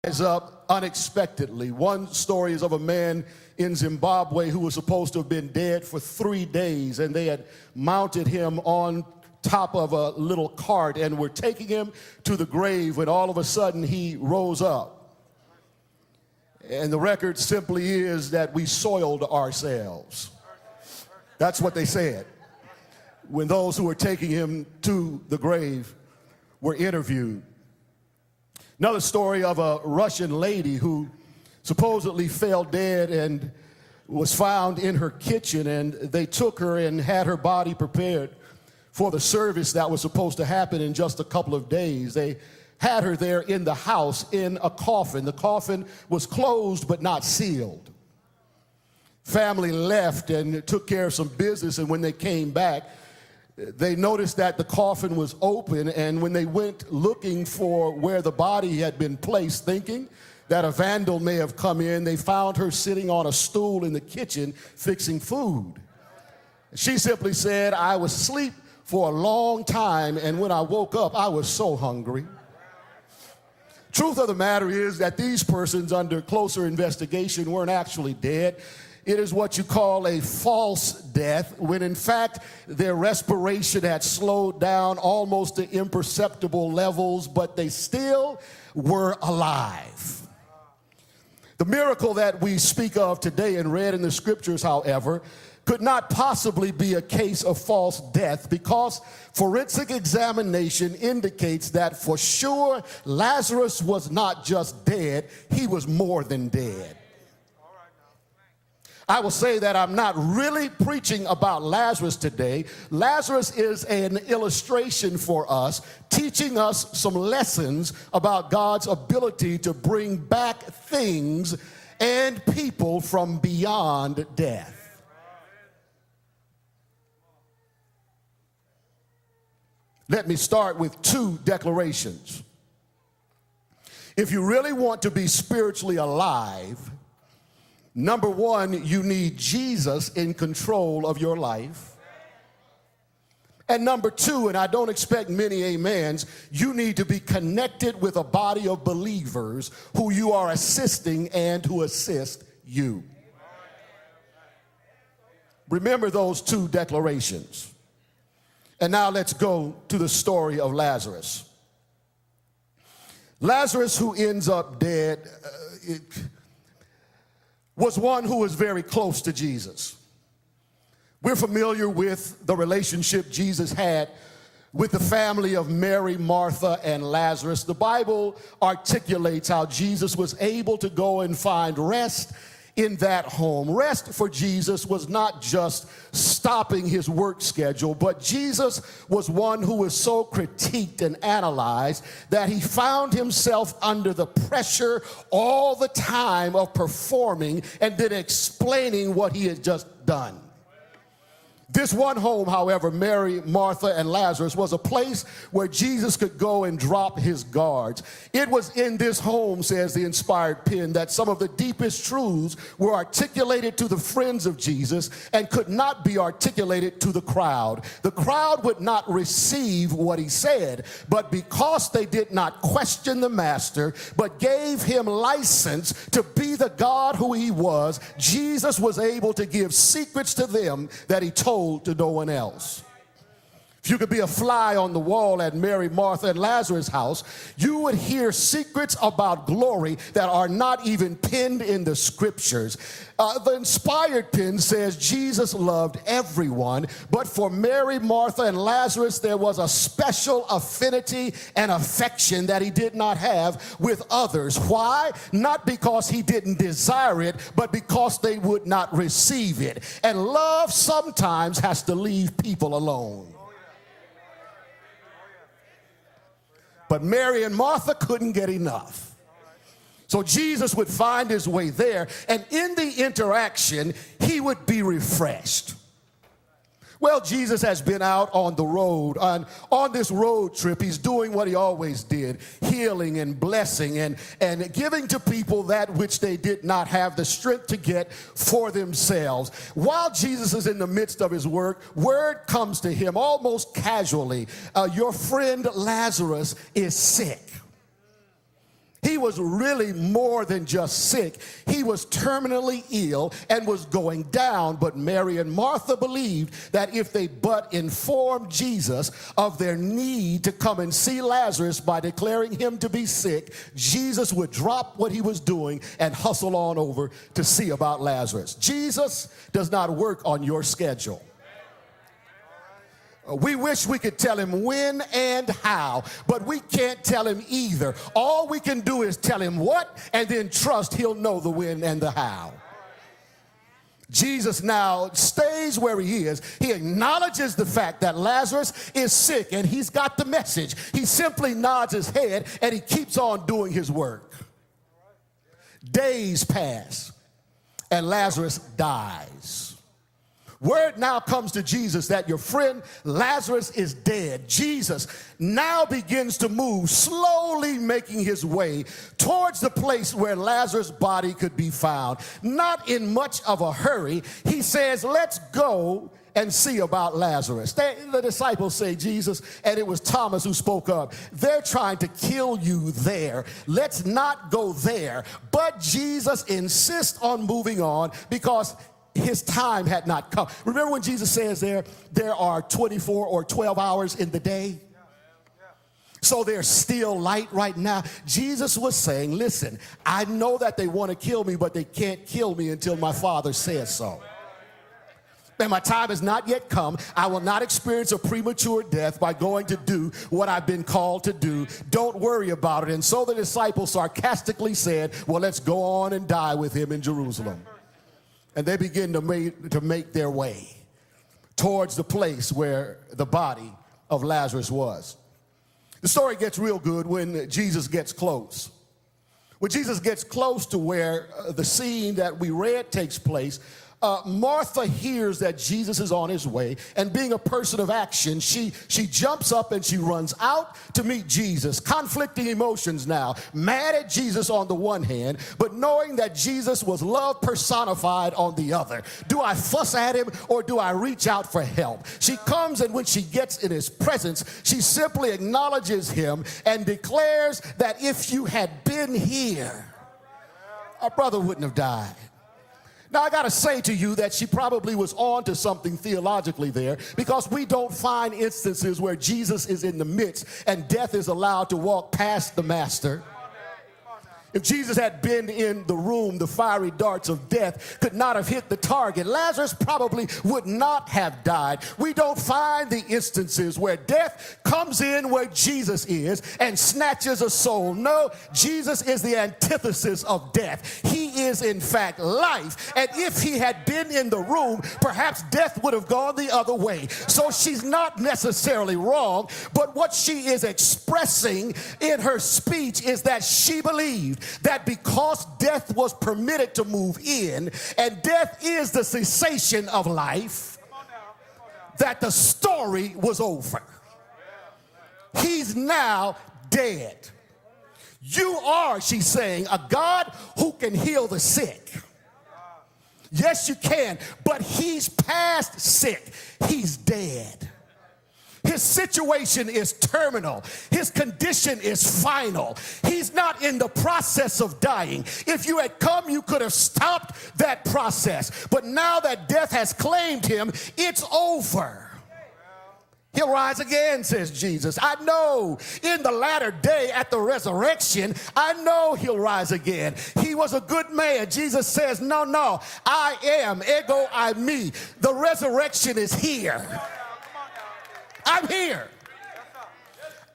Is up unexpectedly. One story is of a man in Zimbabwe who was supposed to have been dead for 3 days, and they had mounted him on top of a little cart and were taking him to the grave when all of a sudden he rose up. And the record simply is that we soiled ourselves. That's what they said when those who were taking him to the grave were interviewed. Another story of a Russian lady who supposedly fell dead and was found in her kitchen, and they took her and had her body prepared for the service that was supposed to happen in just a couple of days. They had her there in the house in a coffin. The coffin was closed but not sealed. Family left and took care of some business, and when they came back, they noticed that the coffin was open, and when they went looking for where the body had been placed, thinking that a vandal may have come in, they found her sitting on a stool in the kitchen fixing food. She simply said, "I was asleep for a long time, and when I woke up, I was so hungry." Truth of the matter is that these persons, under closer investigation, weren't actually dead. It is what you call a false death, when in fact their respiration had slowed down almost to imperceptible levels, but they still were alive. The miracle that we speak of today and read in the scriptures, however, could not possibly be a case of false death, because forensic examination indicates that for sure Lazarus was not just dead, he was more than dead. I will say that I'm not really preaching about Lazarus today. Lazarus is an illustration for us, teaching us some lessons about God's ability to bring back things and people from beyond death. Let me start with 2 declarations. If you really want to be spiritually alive, number 1, you need Jesus in control of your life. And number 2, and I don't expect many amens, you need to be connected with a body of believers who you are assisting and who assist you. Remember those 2 declarations. And now let's go to the story of Lazarus. Lazarus, who ends up dead, was one who was very close to Jesus. We're familiar with the relationship Jesus had with the family of Mary, Martha, and Lazarus. The Bible articulates how Jesus was able to go and find rest in that home. Rest for Jesus was not just stopping his work schedule, but Jesus was one who was so critiqued and analyzed that he found himself under the pressure all the time of performing and then explaining what he had just done. This one home, however, Mary, Martha, and Lazarus, was a place where Jesus could go and drop his guards. It was in this home, says the inspired pen, that some of the deepest truths were articulated to the friends of Jesus and could not be articulated to the crowd. The crowd would not receive what he said, but because they did not question the master, but gave him license to be the God who he was, Jesus was able to give secrets to them that he told to no one else. If you could be a fly on the wall at Mary, Martha, and Lazarus' house, you would hear secrets about glory that are not even penned in the scriptures. The inspired pen says Jesus loved everyone, but for Mary, Martha, and Lazarus, there was a special affinity and affection that he did not have with others. Why? Not because he didn't desire it, but because they would not receive it. And love sometimes has to leave people alone. But Mary and Martha couldn't get enough. So Jesus would find his way there, and in the interaction, he would be refreshed. Well, Jesus has been out on the road. On this road trip, he's doing what he always did, healing and blessing and giving to people that which they did not have the strength to get for themselves. While Jesus is in the midst of his work, word comes to him almost casually, your friend Lazarus is sick. He was really more than just sick. He was terminally ill and was going down. But Mary and Martha believed that if they but informed Jesus of their need to come and see Lazarus by declaring him to be sick, Jesus would drop what he was doing and hustle on over to see about Lazarus. Jesus does not work on your schedule. We wish we could tell him when and how, but we can't tell him either. All we can do is tell him what and then trust he'll know the when and the how. Jesus now stays where he is. He acknowledges the fact that Lazarus is sick and he's got the message. He simply nods his head and he keeps on doing his work. Days pass and Lazarus dies. Word now comes to Jesus that your friend Lazarus is dead. Jesus now begins to move, slowly making his way towards the place where Lazarus' body could be found. Not in much of a hurry, he says, let's go and see about Lazarus. The disciples say, Jesus, and it was Thomas who spoke up, they're trying to kill you there. Let's not go there. But Jesus insists on moving on because his time had not come. Remember when Jesus says there are 24 or 12 hours in the day? So there's still light right now. Jesus was saying, listen, I know that they want to kill me, but they can't kill me until my Father says so. And my time has not yet come. I will not experience a premature death by going to do what I've been called to do. Don't worry about it. And so the disciples sarcastically said, well, let's go on and die with him in Jerusalem. And they begin to make their way towards the place where the body of Lazarus was. The story gets real good when Jesus gets close. When Jesus gets close to where the scene that we read takes place, Martha hears that Jesus is on his way, and being a person of action, she jumps up and she runs out to meet Jesus. Conflicting emotions now, mad at Jesus on the one hand, but knowing that Jesus was love personified on the other. Do I fuss at him or do I reach out for help? She comes, and when she gets in his presence, she simply acknowledges him and declares that if you had been here, our brother wouldn't have died. Now, I got to say to you that she probably was on to something theologically there, because we don't find instances where Jesus is in the midst and death is allowed to walk past the master. If Jesus had been in the room, the fiery darts of death could not have hit the target. Lazarus probably would not have died. We don't find the instances where death comes in where Jesus is and snatches a soul. No, Jesus is the antithesis of death. He is, in fact, life. And if he had been in the room, perhaps death would have gone the other way. So she's not necessarily wrong, but what she is expressing in her speech is that she believed that because death was permitted to move in, and death is the cessation of life, that the story was over. He's now dead. You are, she's saying, a God who can heal the sick. Yes, you can, but he's past sick. He's dead. His situation is terminal. His condition is final. He's not in the process of dying. If you had come, you could have stopped that process. But now that death has claimed him, it's over. He'll rise again, says Jesus. I know in the latter day at the resurrection, I know he'll rise again. He was a good man. Jesus says, no, I am, ego I me. The resurrection is here. I'm here.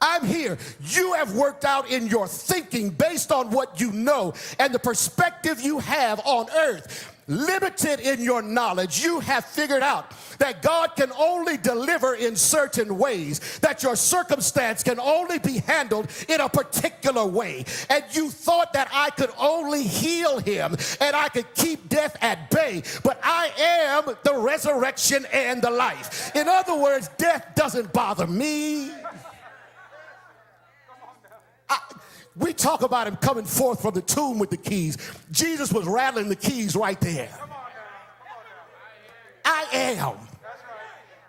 I'm here. You have worked out in your thinking based on what you know and the perspective you have on earth. Limited in your knowledge, you have figured out that God can only deliver in certain ways, that your circumstance can only be handled in a particular way. And you thought that I could only heal him and I could keep death at bay, but I am the resurrection and the life. In other words, death doesn't bother me. We talk about him coming forth from the tomb with the keys. Jesus was rattling the keys right there. I am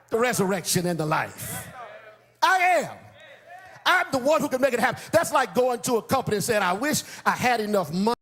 the resurrection and the life. I am. I'm the one who can make it happen. That's like going to a company and saying, I wish I had enough money